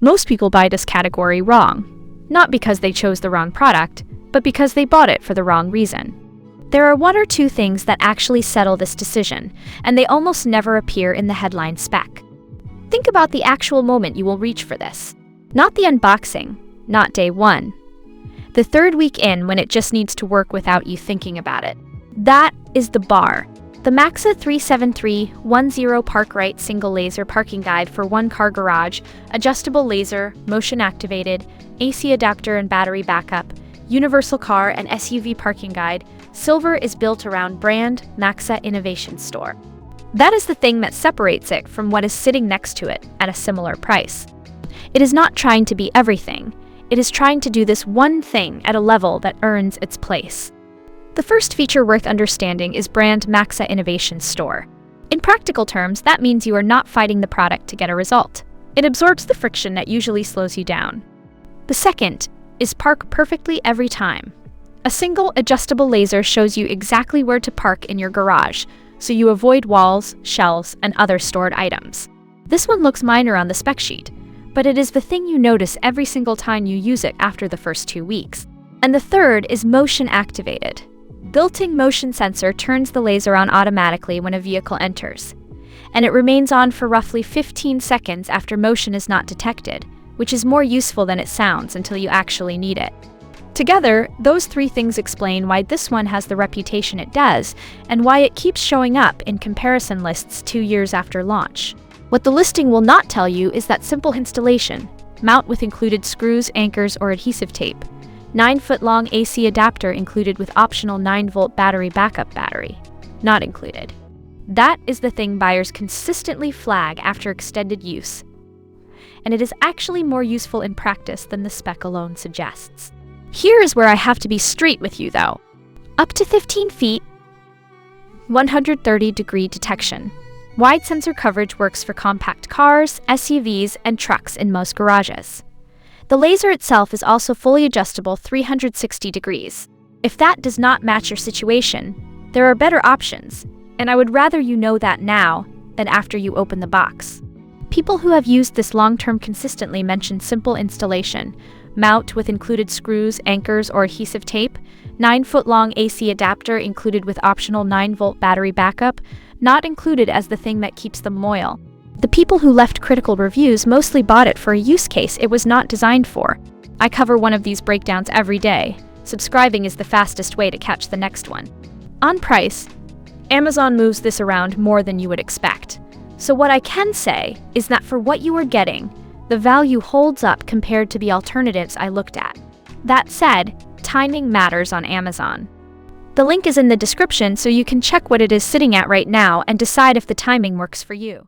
Most people buy this category wrong, not because they chose the wrong product, but because they bought it for the wrong reason. There are one or two things that actually settle this decision, and they almost never appear in the headline spec. Think about the actual moment you will reach for this. Not the unboxing, not day one. The third week in, when it just needs to work without you thinking about it. That is the bar. The Maxsa 37310 Park Right Single Laser Parking Guide for one-car garage, adjustable laser, motion-activated, AC adapter and battery backup, universal car and SUV parking guide, silver is built around brand Maxsa Innovation Store. That is the thing that separates it from what is sitting next to it at a similar price. It is not trying to be everything. It is trying to do this one thing at a level that earns its place. The first feature worth understanding is brand Maxsa Innovation Store. In practical terms, that means you are not fighting the product to get a result. It absorbs the friction that usually slows you down. The second is park perfectly every time. A single adjustable laser shows you exactly where to park in your garage, so you avoid walls, shelves, and other stored items. This one looks minor on the spec sheet, but it is the thing you notice every single time you use it after the first 2 weeks. And the third is motion activated. Built-in motion sensor turns the laser on automatically when a vehicle enters, and it remains on for roughly 15 seconds after motion is not detected, which is more useful than it sounds until you actually need it. Together, those three things explain why this one has the reputation it does, and why it keeps showing up in comparison lists 2 years after launch. What the listing will not tell you is that simple installation, mount with included screws, anchors, or adhesive tape, 9-foot-long AC adapter included with optional 9-volt battery backup battery, not included. That is the thing buyers consistently flag after extended use, and it is actually more useful in practice than the spec alone suggests. Here is where I have to be straight with you though. Up to 15 feet, 130-degree detection. Wide sensor coverage works for compact cars, SUVs, and trucks in most garages. The laser itself is also fully adjustable 360 degrees. If that does not match your situation, there are better options, and I would rather you know that now than after you open the box. People who have used this long-term consistently mention simple installation, mount with included screws, anchors, or adhesive tape, 9-foot-long AC adapter included with optional 9-volt battery backup, not included as the thing that keeps them loyal. The people who left critical reviews mostly bought it for a use case it was not designed for. I cover one of these breakdowns every day. Subscribing is the fastest way to catch the next one. On price, Amazon moves this around more than you would expect. So what I can say is that for what you are getting, the value holds up compared to the alternatives I looked at. That said, timing matters on Amazon. The link is in the description so you can check what it is sitting at right now and decide if the timing works for you.